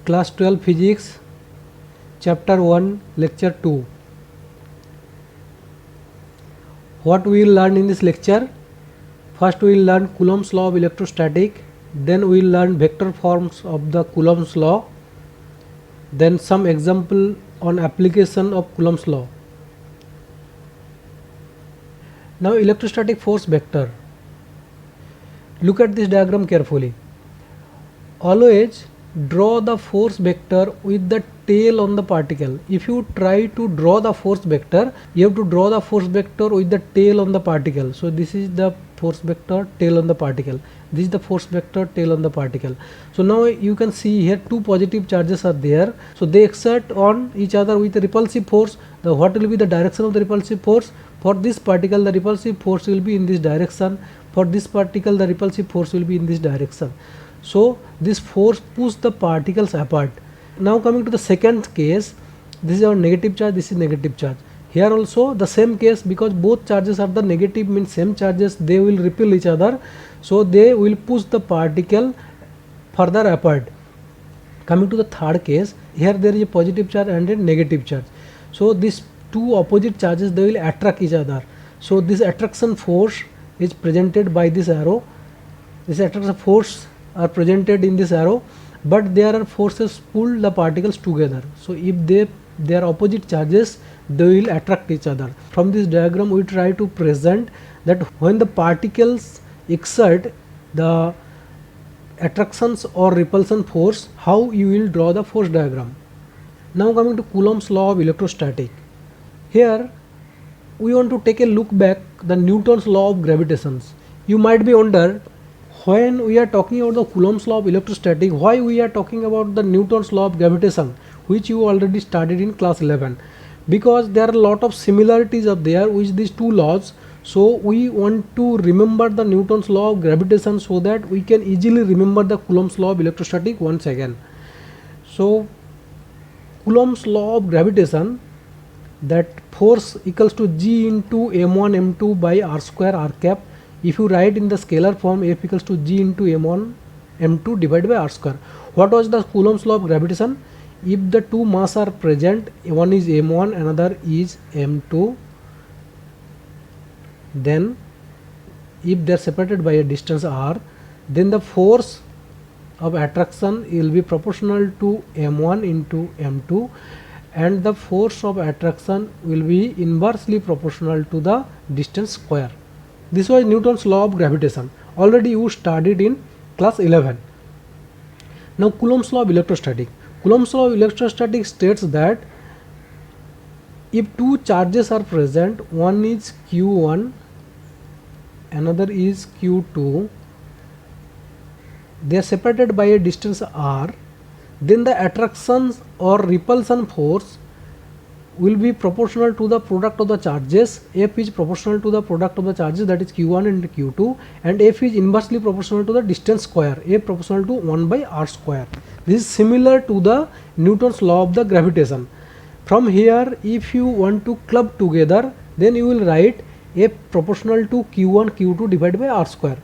Class 12 Physics, Chapter 1, Lecture 2. What we will learn in this lecture? First we will learn Coulomb's law of electrostatic, then we will learn vector forms of the Coulomb's law, then some example on application of Coulomb's law. Now electrostatic force vector. Look at this diagram carefully. Always draw the force vector with the tail on the particle. If you try to draw the force vector, you have to draw the force vector with the tail on the particle. So this is the force vector, tail on the particle. This is the force vector, tail on the particle. So now you can see here two positive charges are there. So they exert on each other with a repulsive force. What will be the direction of the repulsive force? For this particle, the repulsive force will be in this direction. For this particle, the repulsive force will be in this direction. So this force pushes the particles apart. Now coming to the second case, this is our negative charge, this is negative charge. Here also the same case, because both charges are the negative, means same charges, they will repel each other. So they will push the particle further apart. Coming to the third case, here there is a positive charge and a negative charge. So these two opposite charges, they will attract each other. So this attraction force is presented by this arrow. This attraction force are presented in this arrow, but there are forces pull the particles together. So if they are opposite charges, they will attract each other. From this diagram we try to present that when the particles exert the attractions or repulsion force, how you will draw the force diagram. Now coming to Coulomb's law of electrostatic. Here we want to take a look back the Newton's law of gravitation. You might be wonder, when we are talking about the Coulomb's law of electrostatic, why we are talking about the Newton's law of gravitation, which you already studied in class 11? Because there are a lot of similarities up there with these two laws. So we want to remember the Newton's law of gravitation so that we can easily remember the Coulomb's law of electrostatic once again. So Coulomb's law of gravitation, that force equals to G into m1 m2 by r square r cap. If you write in the scalar form, F equals to G into m1 m2 divided by r square. What was the Coulomb's law of gravitation? If the two mass are present, one is m1, another is m2, then if they are separated by a distance r, then the force of attraction will be proportional to m1 into m2, and the force of attraction will be inversely proportional to the distance square. This was Newton's law of gravitation. Already you studied in class 11. Now Coulomb's law of electrostatic. Coulomb's law of electrostatic states that if two charges are present, one is q1, another is q2, they are separated by a distance r, then the attraction or repulsion force will be proportional to the product of the charges. F is proportional to the product of the charges, that is q1 and q2, and F is inversely proportional to the distance square, F proportional to 1 by r square. This is similar to the Newton's law of the gravitation. From here, if you want to club together, then you will write F proportional to q1 q2 divided by r square.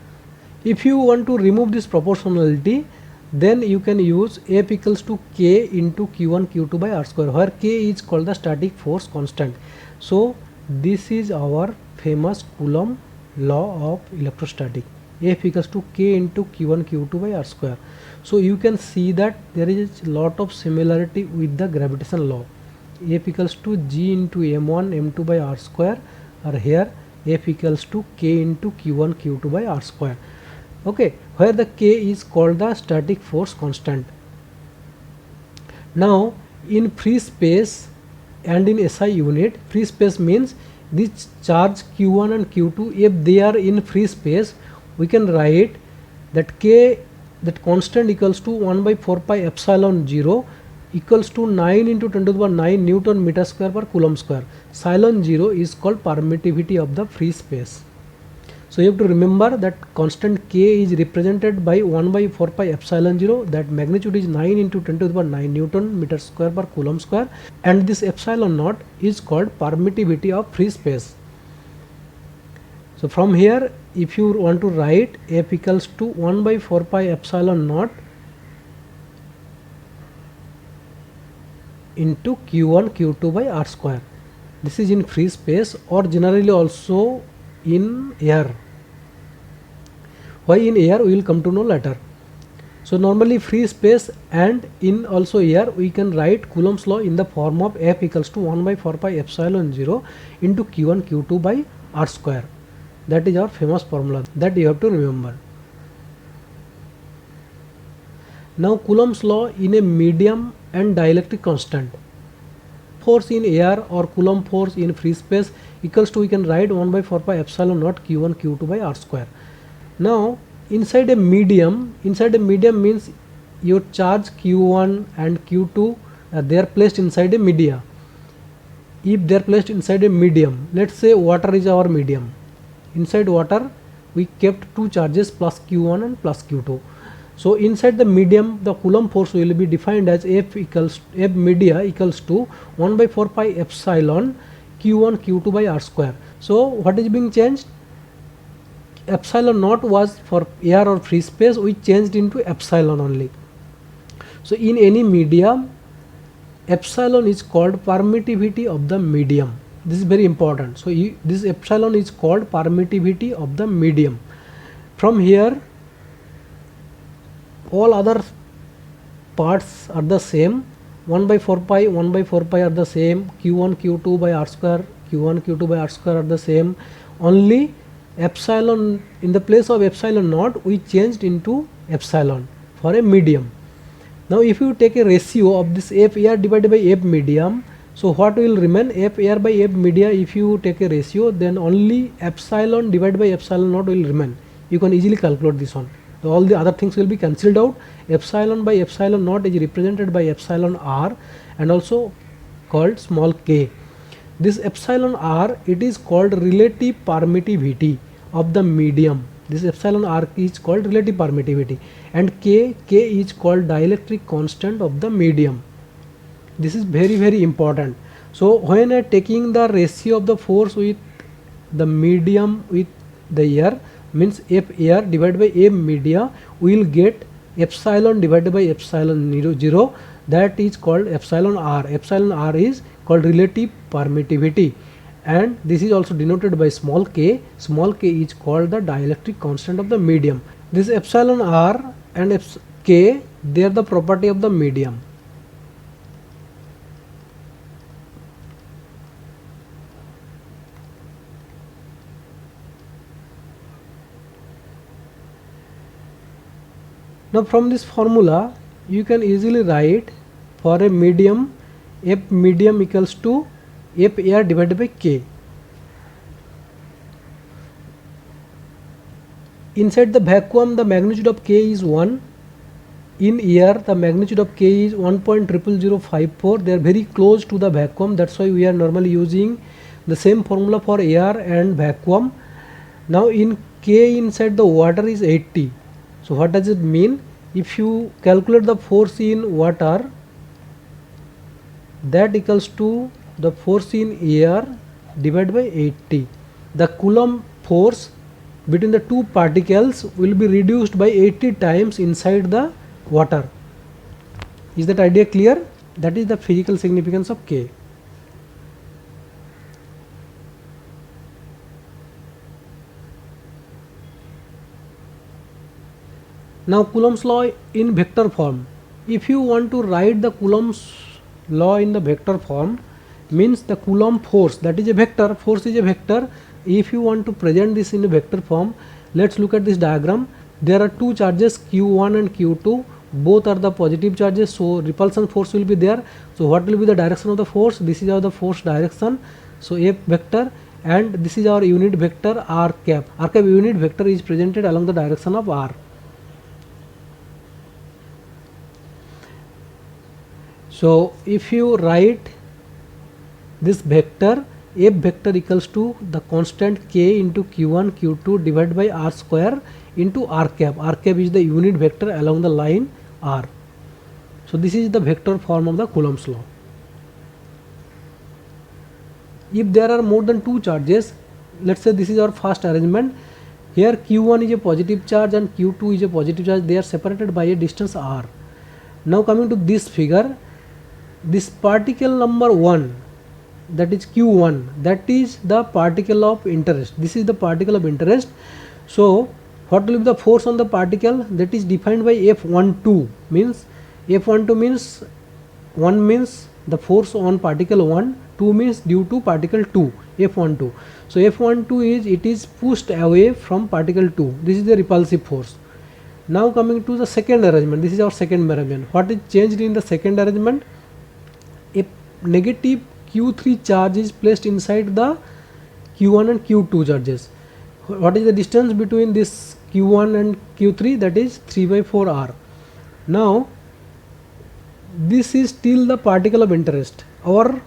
If you want to remove this proportionality, then you can use F equals to K into q1 q2 by r square, where K is called the static force constant. So this is our famous Coulomb law of electrostatic. F equals to K into q1 q2 by r square. So you can see that there is a lot of similarity with the gravitation law. F equals to G into m1 m2 by r square, or here F equals to K into q1 q2 by r square. Okay, where the K is called the static force constant. Now in free space and in SI unit, free space means this charge q1 and q2, if they are in free space, we can write that K, that constant, equals to 1 by 4 pi epsilon 0 equals to 9 into 10 to the power 9 Newton meter square per Coulomb square. Epsilon 0 is called permittivity of the free space. So you have to remember that constant K is represented by 1 by 4 pi epsilon 0, that magnitude is 9 into 10 to the power 9 Newton meter square per Coulomb square, and this epsilon naught is called permittivity of free space. So from here, if you want to write F equals to 1 by 4 pi epsilon naught into q1 q2 by r square. This is in free space or generally also in air. Why in air we will come to know later. So normally free space and in also air we can write Coulomb's law in the form of F equals to 1 by 4 pi epsilon 0 into q1 q2 by r square. That is our famous formula that you have to remember. Now Coulomb's law in a medium and dielectric constant. Force in air or Coulomb force in free space equals to, we can write 1 by 4 pi epsilon naught q1 q2 by r square. Now inside a medium means your charge q1 and q2 they are placed inside a media. If they are placed inside a medium, let's say water is our medium. Inside water we kept two charges plus q1 and plus q2. So inside the medium the Coulomb force will be defined as F media equals to 1 by 4 pi epsilon q1 q2 by r square. So what is being changed? Epsilon naught was for air or free space, we changed into epsilon only. So in any medium, epsilon is called permittivity of the medium. This is very important. So this epsilon is called permittivity of the medium. From here all other parts are the same. 1 by 4 pi are the same. q1 q2 by r square, q1 q2 by r square are the same. Only epsilon, in the place of epsilon naught we changed into epsilon for a medium. Now if you take a ratio of this F air divided by F medium, so what will remain? F air by F media, if you take a ratio, then only epsilon divided by epsilon naught will remain. You can easily calculate this one. So all the other things will be cancelled out. Epsilon by epsilon naught is represented by epsilon r and also called small k. This epsilon r, it is called relative permittivity of the medium. This epsilon r is called relative permittivity, and k is called dielectric constant of the medium. This is very important. So when I taking the ratio of the force with the medium with the air, means F air divided by F media, we will get epsilon divided by epsilon 0, that is called epsilon r. Epsilon r is called relative permittivity, and this is also denoted by small k. Small k is called the dielectric constant of the medium. This epsilon r and k, they are the property of the medium. Now from this formula you can easily write for a medium, F medium equals to F air divided by k. Inside the vacuum the magnitude of k is 1. In air the magnitude of k is 1.00054. They are very close to the vacuum, that's why we are normally using the same formula for air and vacuum. Now in k inside the water is 80. So what does it mean? If you calculate the force in water, that equals to the force in air divided by 80. The Coulomb force between the two particles will be reduced by 80 times inside the water. Is that idea clear? That is the physical significance of K. Now Coulomb's law in vector form. If you want to write the Coulomb's law in the vector form, means the Coulomb force, that is a vector, force is a vector. If you want to present this in a vector form, let's look at this diagram. There are two charges q1 and q2, both are the positive charges, so repulsion force will be there. So what will be the direction of the force? This is our the force direction, so F vector, and this is our unit vector r cap. R cap unit vector is presented along the direction of r. So if you write this vector, F vector equals to the constant k into q1 q2 divided by r square into r cap. R cap is the unit vector along the line r. So this is the vector form of the Coulomb's law. If there are more than two charges, let's say this is our first arrangement. Here q1 is a positive charge and q2 is a positive charge. They are separated by a distance r. Now coming to this figure, this particle number 1, that is q1, that is the particle of interest. This is the particle of interest. So what will be the force on the particle? That is defined by F12. Means F12 means 1 means the force on particle 1, 2 means due to particle 2, F12. So F12 is, it is pushed away from particle 2. This is the repulsive force. Now coming to the second arrangement, this is our second arrangement. What is changed in the second arrangement? A negative q3 charge is placed inside the q1 and q2 charges. What is the distance between this q1 and q3? That is 3/4r. Now this is still the particle of interest, or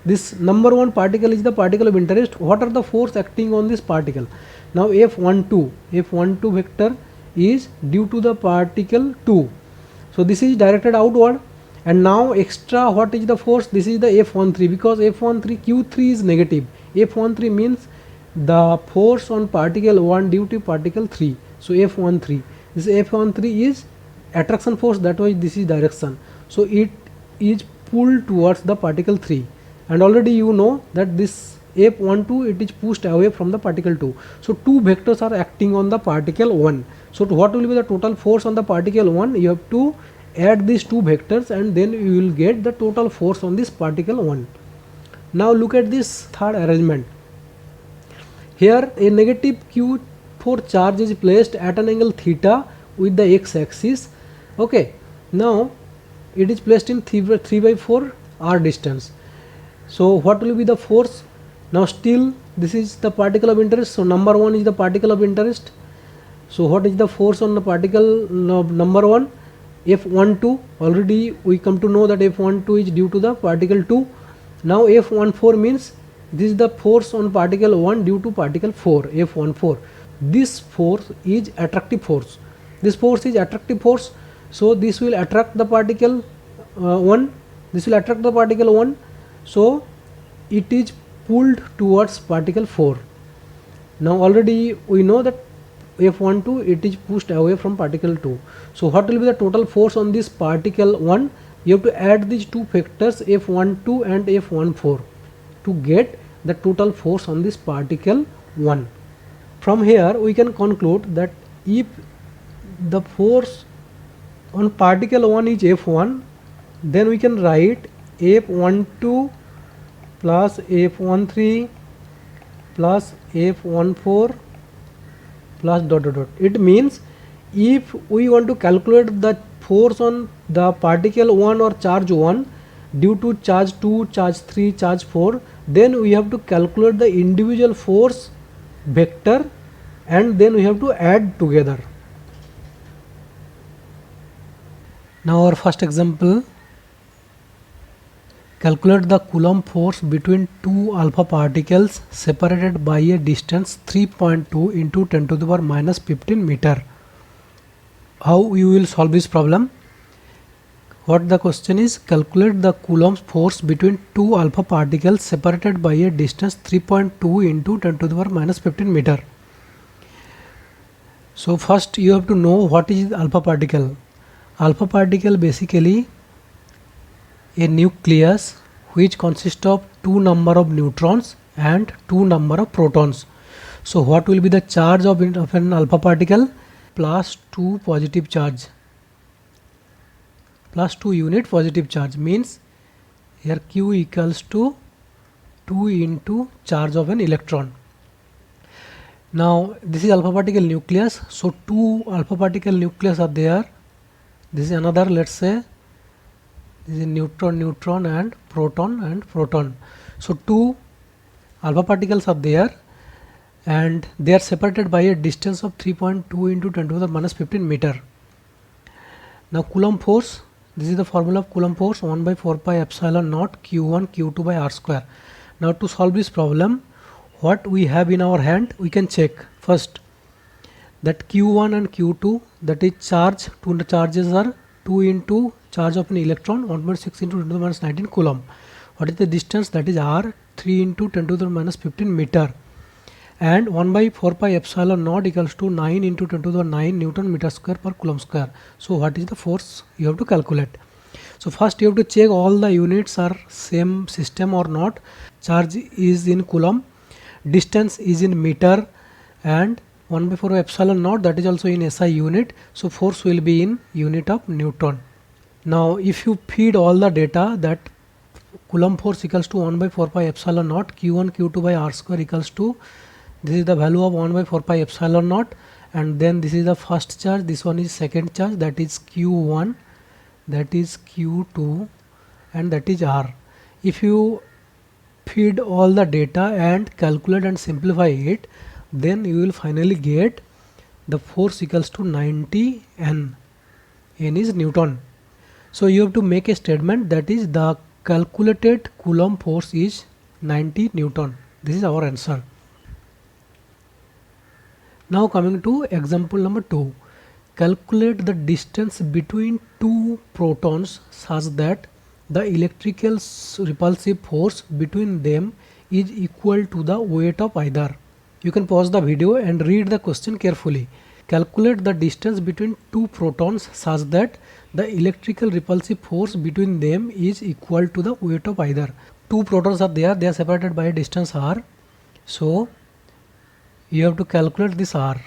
this number 1 particle is the particle of interest. What are the force acting on this particle? Now F12 vector is due to the particle 2, so this is directed outward. And now extra, what is the force? This is the F13, because F13 q3 is negative. F13 means the force on particle 1 due to particle 3. So F13, this F13 is attraction force, that was this is direction, so it is pulled towards the particle 3. And already you know that this F12, it is pushed away from the particle 2. So two vectors are acting on the particle 1. So what will be the total force on the particle 1? You have to add these two vectors and then you will get the total force on this particle 1. Now look at this third arrangement. Here a negative q4 charge is placed at an angle theta with the x-axis. Okay, now it is placed in 3/4 r distance. So what will be the force? Now still this is the particle of interest, so number 1 is the particle of interest. So what is the force on the particle number 1? F12. Already we come to know that F12 is due to the particle 2. Now F14 means this is the force on particle 1 due to particle 4, F14. This force is attractive force. This force is attractive force. So this will attract the particle 1. This will attract the particle 1. So it is pulled towards particle 4. Now already we know that F12, it is pushed away from particle 2. So what will be the total force on this particle 1? You have to add these two factors F12 and F14 to get the total force on this particle 1. From here we can conclude that if the force on particle 1 is F1, then we can write F12 plus F13 plus F14 plus dot dot dot. It means if we want to calculate the force on the particle 1 or charge 1 due to charge 2, charge 3, charge 4, then we have to calculate the individual force vector and then we have to add together. Now our first example, calculate the Coulomb force between two alpha particles separated by a distance 3.2 into 10 to the power minus 15 meter. How you will solve this problem? What the question is, calculate the Coulomb force between two alpha particles separated by a distance 3.2 into 10 to the power minus 15 meter. So first you have to know what is alpha particle. Alpha particle basically a nucleus which consists of two number of neutrons and two number of protons. So what will be the charge of an alpha particle? Plus 2 positive charge, plus 2 unit positive charge, means here Q equals to 2 into charge of an electron. Now this is alpha particle nucleus, so two alpha particle nucleus are there. This is another, let's say this is neutron and proton. So two alpha particles are there and they are separated by a distance of 3.2 into 10 to the minus 15 meter. Now Coulomb force, this is the formula of Coulomb force, 1 by 4 pi epsilon naught q1 q2 by r square. Now to solve this problem, what we have in our hand, we can check first that q1 and q2, that is charge, two charges are 2 into charge of an electron, 1.6 into 10 to the minus 19 coulomb. What is the distance? That is r, 3 into 10 to the minus 15 meter, and 1 by 4 pi epsilon naught equals to 9 into 10 to the 9 Newton meter square per coulomb square. So what is the force you have to calculate? So first you have to check all the units are same system or not. Charge is in coulomb, distance is in meter, and 1 by 4 epsilon naught, that is also in SI unit. So force will be in unit of Newton. Now if you feed all the data, that Coulomb force equals to 1 by 4 pi epsilon naught, q1 q2 by r square equals to, this is the value of 1 by 4 pi epsilon naught, and then this is the first charge, this one is second charge, that is q1, that is q2, and that is r. If you feed all the data and calculate and simplify it, then you will finally get the force equals to 90 n. N is Newton. So you have to make a statement, that is the calculated Coulomb force is 90 Newton. This is our answer. Now coming to example number 2. Calculate the distance between two protons such that the electrical repulsive force between them is equal to the weight of either. You can pause the video and read the question carefully. Calculate the distance between two protons such that the electrical repulsive force between them is equal to the weight of either. Two protons are there, they are separated by a distance r. So you have to calculate this r.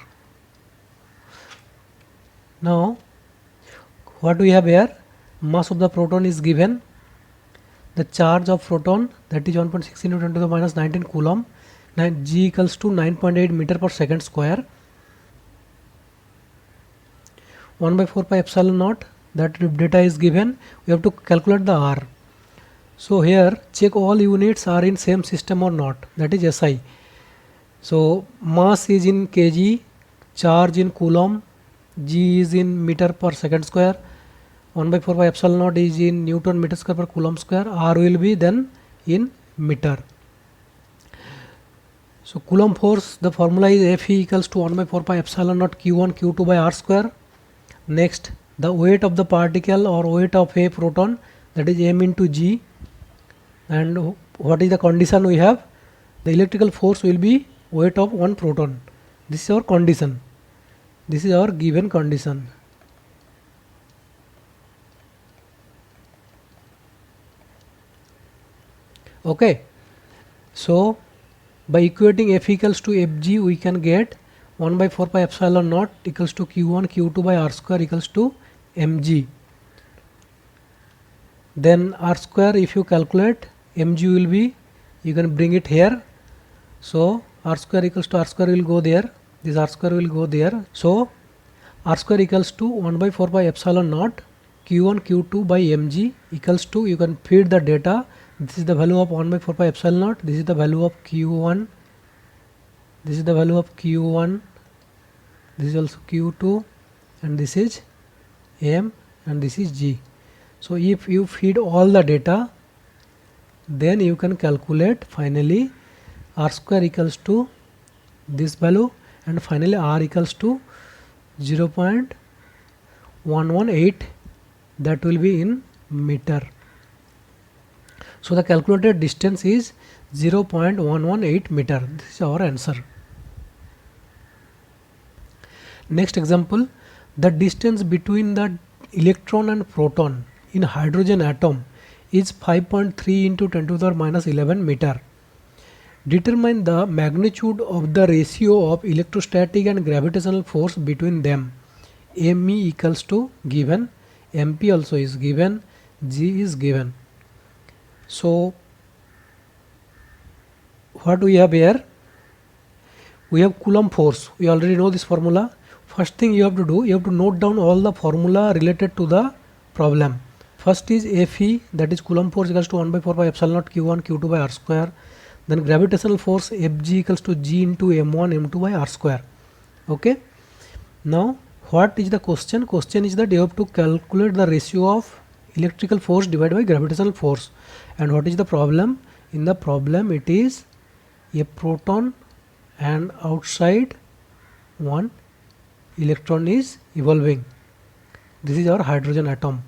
Now what we have here, mass of the proton is given, the charge of proton, that is 1.16 into 10 to the minus 19 coulomb, g equals to 9.8 meter per second square, 1 by 4 pi epsilon naught, that data is given. We have to calculate the r. So here check all units are in same system or not, that is SI. So mass is in kg, charge in coulomb, g is in meter per second square, 1 by 4 pi epsilon naught is in Newton meter square per coulomb square, r will be then in meter. So Coulomb force, the formula is Fe equals to 1 by 4 pi epsilon naught q1 q2 by r square. Next, the weight of the particle or weight of a proton, that is m into g. And what is the condition we have? The electrical force will be weight of one proton. This is our condition. This is our given condition. Okay. So by equating F equals to Fg, we can get 1 by 4 pi epsilon naught equals to q1 q2 by r square equals to mg. Then r square, if you calculate, mg will be, you can bring it here. So r square equals to, r square will go there, this r square will go there. So r square equals to 1 by 4 pi epsilon naught q1 q2 by mg equals to, you can feed the data. This is the value of 1 by 4 pi epsilon naught, this is the value of q1, this is the value of q1, this is also q2, and this is m, and this is g. So if you feed all the data, then you can calculate finally r square equals to this value, and finally r equals to 0.118, that will be in meter. So the calculated distance is 0.118 meter. This is our answer. Next example, the distance between the electron and proton in hydrogen atom is 5.3 into 10 to the power minus 11 meter. Determine the magnitude of the ratio of electrostatic and gravitational force between them. Me equals to given, mp also is given, g is given. So what we have here, we have Coulomb force. We already know this formula. First thing you have to do, you have to note down all the formula related to the problem. First is Fe, that is Coulomb force equals to 1 by 4 pi epsilon naught q1 q2 by r square. Then gravitational force Fg equals to g into m1 m2 by r square. Okay. Now what is the question? Question is that you have to calculate the ratio of electrical force divided by gravitational force. And what is the problem? In the problem it is a proton and outside one electron is evolving. This is our hydrogen atom.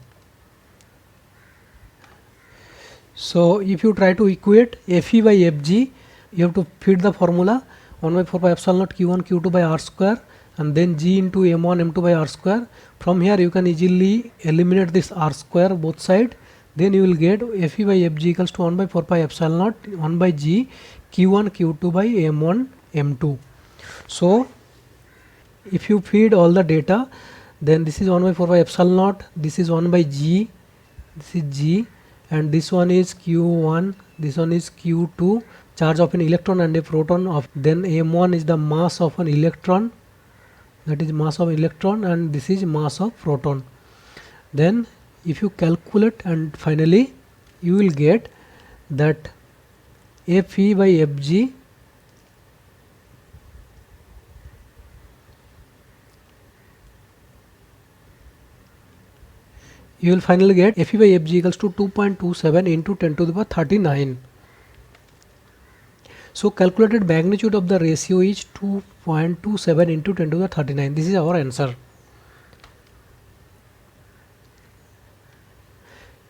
So if you try to equate Fe by Fg, you have to feed the formula 1 by 4 pi epsilon naught q1 q2 by r square, and then g into m1 m2 by r square. From here you can easily eliminate this r square both side. Then you will get Fe by Fg equals to 1 by 4 pi epsilon naught 1 by g q1 q2 by m1 m2. So if you feed all the data, then this is 1 by 4 by epsilon naught, this is 1 by g, this is g, and this one is q1, this one is q2, charge of an electron and a proton of, then m1 is the mass of an electron, that is mass of electron, and this is mass of proton. Then if you calculate, and finally you will get that Fe by Fg you will finally get Fe by Fg equals to 2.27 into 10 to the power 39. So calculated magnitude of the ratio is 2.27 into 10 to the 39. This is our answer.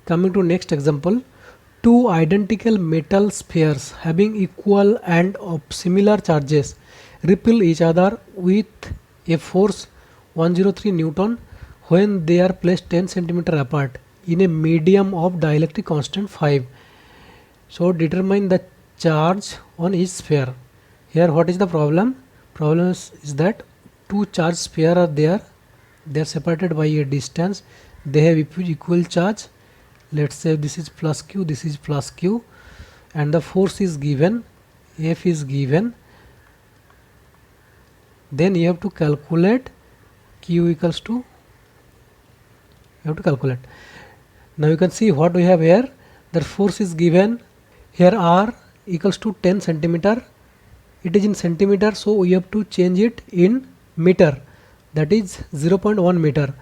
Coming to next example, two identical metal spheres having equal and of similar charges repel each other with a force 103 Newton when they are placed 10 centimeter apart in a medium of dielectric constant 5. So determine the charge on each sphere. Here what is the problem? Problem is that two charged spheres are there. They are separated by a distance. They have equal charge. Let's say this is plus q, this is plus q, and the force is given, F is given. Then you have to calculate q equals to, you have to calculate. Now you can see what we have here. The force is given here, R equals to 10 centimeter. It is in centimeter, so we have to change it in meter, that is 0.1 meter.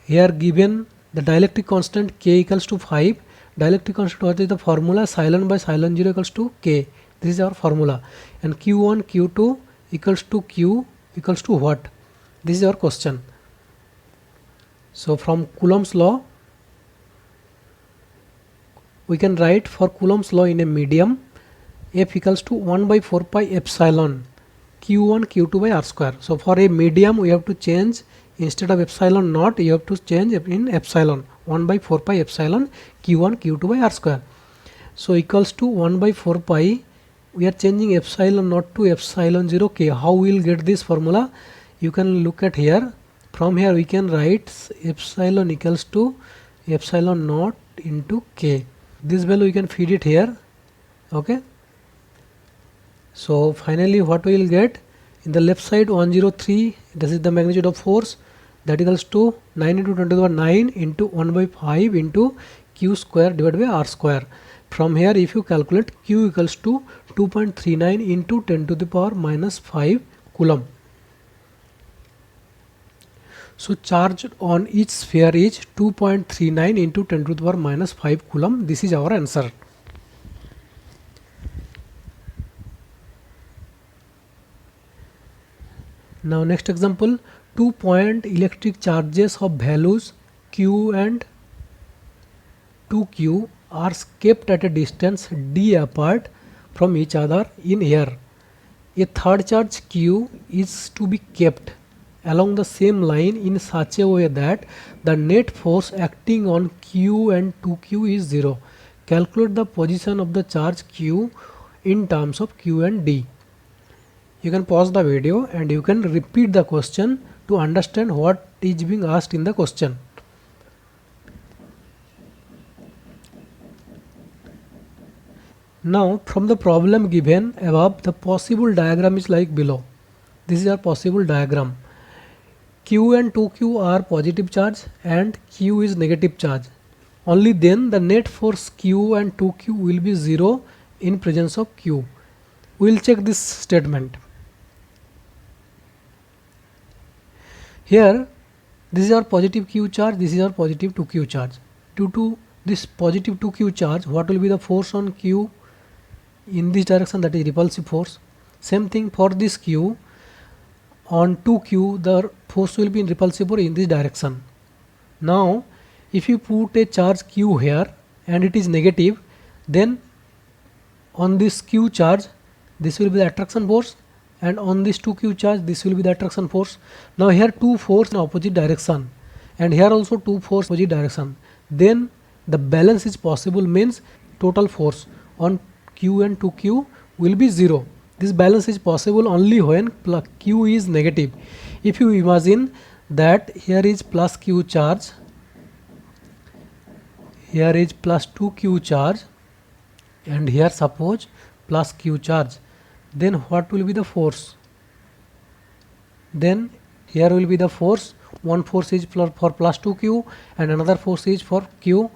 Here given the dielectric constant k equals to 5. Dielectric constant, what is the formula? Psilon by psilon 0 equals to k. This is our formula. And q1 q2 equals to q equals to what? This is our question. So from Coulomb's law we can write, for Coulomb's law in a medium, F equals to 1 by 4 pi epsilon q1 q2 by r square. So for a medium we have to change, instead of epsilon naught you have to change in epsilon, 1 by 4 pi epsilon q1 q2 by r square. So equals to 1 by 4 pi, we are changing epsilon naught to epsilon 0 k. How we will get this formula? You can look at here. From here we can write epsilon equals to epsilon naught into k. This value we can feed it here. Okay. So finally what we will get, in the left side 103, this is the magnitude of force, that equals to 9 into 10 to the power 9 into 1 by 5 into q square divided by r square. From here if you calculate, q equals to 2.39 into 10 to the power minus 5 coulomb. So charge on each sphere is 2.39 into 10 to the power minus 5 coulomb. This is our answer. Now next example, 2 point electric charges of values q and 2q are kept at a distance d apart from each other in air. A third charge q is to be kept along the same line in such a way that the net force acting on q and 2q is 0. Calculate the position of the charge q in terms of q and d. You can pause the video and you can repeat the question to understand what is being asked in the question. Now from the problem given above, the possible diagram is like below. This is our possible diagram. Q and 2q are positive charge and q is negative charge. Only then the net force q and 2q will be 0 in presence of q. We will check this statement. Here this is our positive q charge, this is our positive 2q charge. Due to this positive 2q charge, what will be the force on q in this direction, that is repulsive force. Same thing for this q, on 2q the force will be in repulsive force in this direction. Now if you put a charge q here and it is negative, then on this q charge this will be the attraction force and on this 2q charge this will be the attraction force. Now here two force in opposite direction and here also two force opposite direction, then the balance is possible, means total force on q and 2q will be 0. This balance is possible only when q is negative. If you imagine that here is plus q charge, here is plus 2q charge, and here suppose plus q charge, then what will be the force? Then here will be the force, one force is for plus 2q and another force is for q,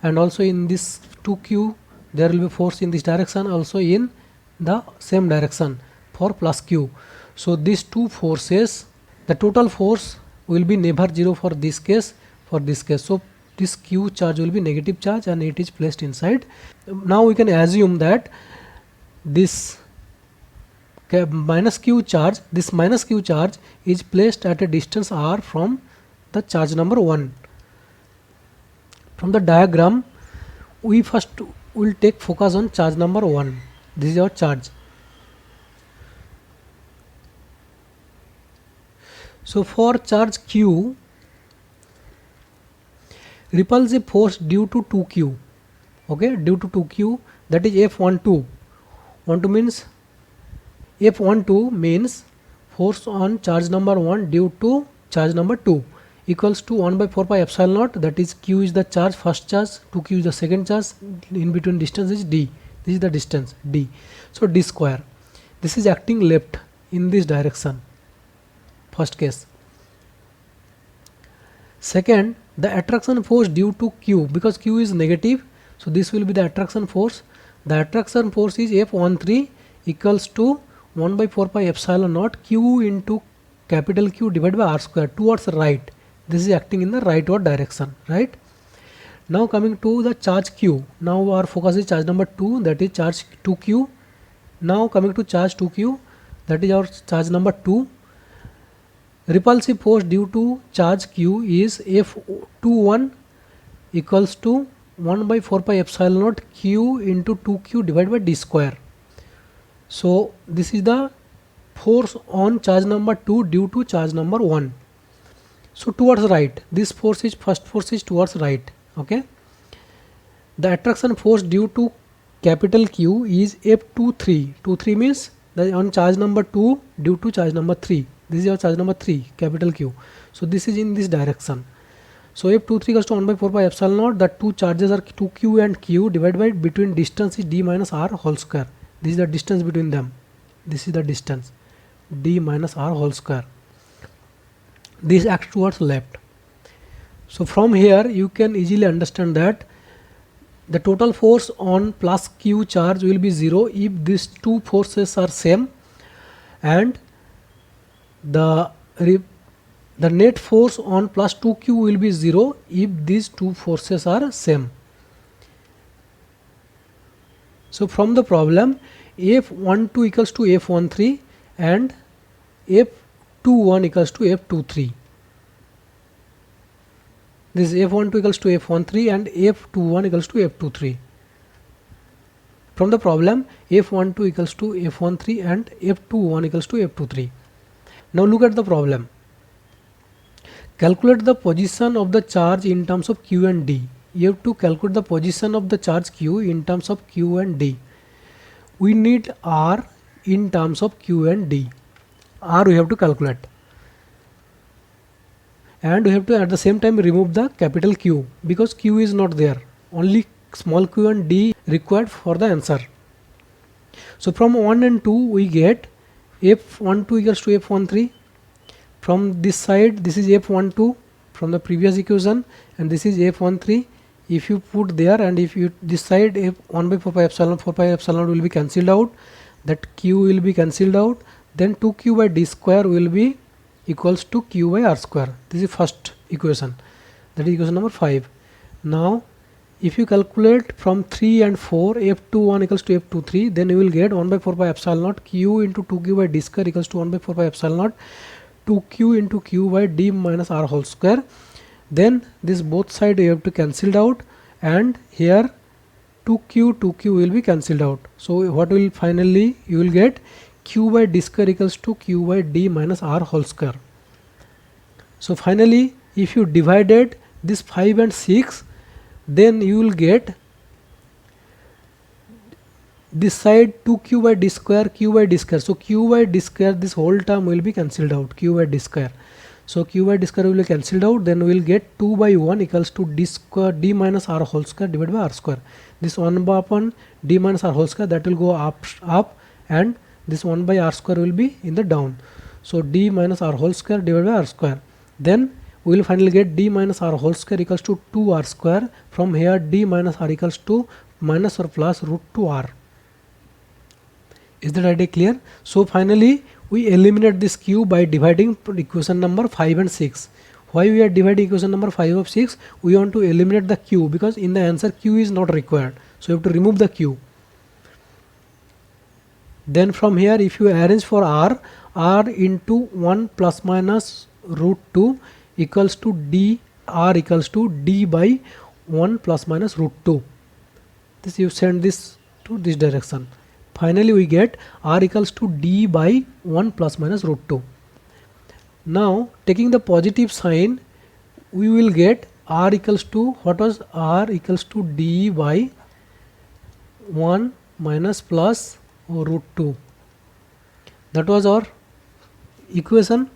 and also in this 2q there will be force in this direction, also in the same direction for plus q. So these two forces, the total force will be never 0 for this case, so this q charge will be negative charge and it is placed inside. Now we can assume that this minus q charge, this minus q charge is placed at a distance r from the charge number 1. From the diagram, we first will take focus on charge number 1. This is our charge. So for charge q, repulsive force due to 2q, okay, due to 2q, that is F12. 12 means F12 means force on charge number 1 due to charge number 2 equals to 1 by 4 pi epsilon naught, that is q is the charge, first charge, 2q is the second charge, in between distance is d, this is the distance d, so d square. This is acting left in this direction, first case. Second, the attraction force due to q, because q is negative, so this will be the attraction force. The attraction force is F13 equals to 1 by 4 pi epsilon naught q into capital Q divided by r square towards right. This is acting in the rightward direction, right? Now coming to the charge q. Now our focus is charge number 2, that is charge 2q. Now coming to charge 2q, that is our charge number 2. Repulsive force due to charge q is F21 equals to 1 by 4 pi epsilon naught q into 2q divided by d square. So this is the force on charge number 2 due to charge number 1. So towards right, this force is, first force is towards right, okay. The attraction force due to capital Q is F23. 23 means the on charge number 2 due to charge number 3. This is your charge number 3, capital Q. So this is in this direction. So F23 equals to 1 by 4 pi epsilon naught. The two charges are 2q and q divided by between distance is d minus r whole square. This is the distance between them. This is the distance, d minus r whole square. This acts towards left. So from here you can easily understand that the total force on plus q charge will be 0 if these two forces are same, and the net force on plus 2q will be 0 if these two forces are same. So from the problem, F12 equals to F13 and F21 equals to F23. This F12 equals to F13 and F21 equals to F23. From the problem, F12 equals to F13 and F21 equals to F23. Now look at the problem. Calculate the position of the charge in terms of q and d. You have to calculate the position of the charge q in terms of q and d. We need r in terms of q and d. R we have to calculate, and we have to at the same time remove the capital Q because Q is not there, only small q and d required for the answer. So from 1 and 2 we get F12 equals to F13. From this side this is F12 from the previous equation, and this is F13. If you put there and if you this side F1 by 4 pi epsilon will be cancelled out, that Q will be cancelled out, then 2q by d square will be equals to q by r square. This is first equation, that is equation number 5. Now if you calculate from 3 and 4 F21 equals to F23, then you will get 1 by 4 pi epsilon naught q into 2q by d square equals to 1 by 4 pi epsilon naught 2q into q by d minus r whole square. Then this both side you have to cancelled out, and here 2q will be cancelled out. So what will finally you will get q by d square equals to q by d minus r whole square. So finally, if you divided this 5 and 6, then you will get this side 2q by d square, q by d square. So q by d square, this whole term will be cancelled out, q by d square. So q by d square will be cancelled out, then we will get 2 by 1 equals to d square d minus r whole square divided by r square. This 1 by upon d minus r whole square, that will go up, and this 1 by r square will be in the down. So d minus r whole square divided by r square. Then we will finally get d minus r whole square equals to 2r square. From here d minus r equals to minus or plus root 2r. Is that idea clear? So finally we eliminate this q by dividing equation number 5 and 6. Why we are dividing equation number 5 of 6? We want to eliminate the q, because in the answer q is not required. So you have to remove the q. Then from here, if you arrange for r into 1 plus minus root 2 equals to d, r equals to d by 1 plus minus root 2. This you send this to this direction. Finally we get r equals to d by 1 plus minus root 2. Now taking the positive sign, we will get r equals to, what was r equals to d by 1 minus plus root 2. That was our equation.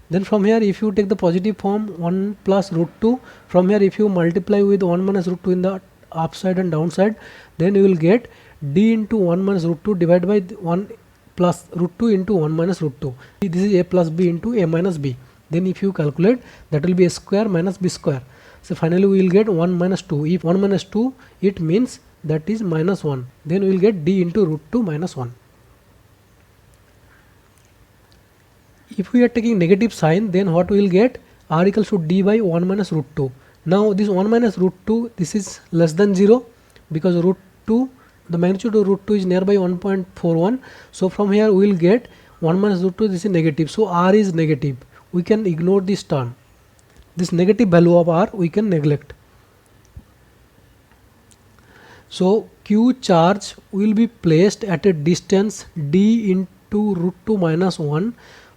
Then from here, if you take the positive form 1 plus root 2, from here if you multiply with 1 minus root 2 in the upside and downside, then you will get d into 1 minus root 2 divided by 1 plus root 2 into 1 minus root 2. This is a plus b into a minus b. Then if you calculate, that will be a square minus b square. So finally we will get 1 minus 2. If 1 minus 2, it means that is minus 1. Then we will get d into root 2 minus 1. If we are taking negative sign, then what we will get? R equals to d by 1 minus root 2. Now this 1 minus root 2, this is less than 0, because root 2, the magnitude of root 2 is nearby 1.41. So from here we will get 1 minus root 2, this is negative. So r is negative. We can ignore this term. This negative value of r we can neglect. So q charge will be placed at a distance d into root 2 minus 1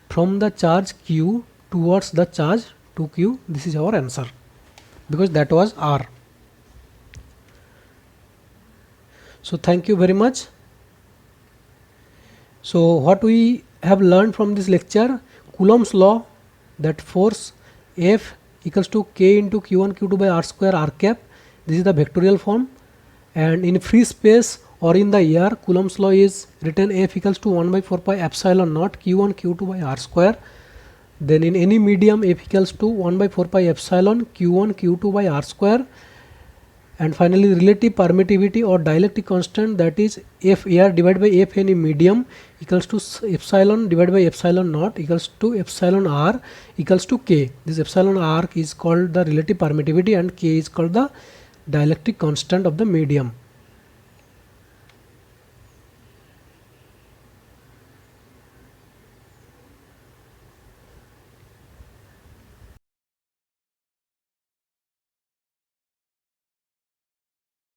from the charge q towards the charge 2q. This is our answer, because that was r. So thank you very much. So what we have learned from this lecture, Coulomb's law, that force F equals to k into q1 q2 by r square r cap. This is the vectorial form, and in free space or in the air, Coulomb's law is written F equals to 1 by 4 pi epsilon naught q1 q2 by r square. Then in any medium, F equals to 1 by 4 pi epsilon q1 q2 by r square. And finally relative permittivity or dielectric constant, that is F air divided by F any medium equals to epsilon divided by epsilon naught equals to epsilon r equals to k. This epsilon r is called the relative permittivity and k is called the dielectric constant of the medium.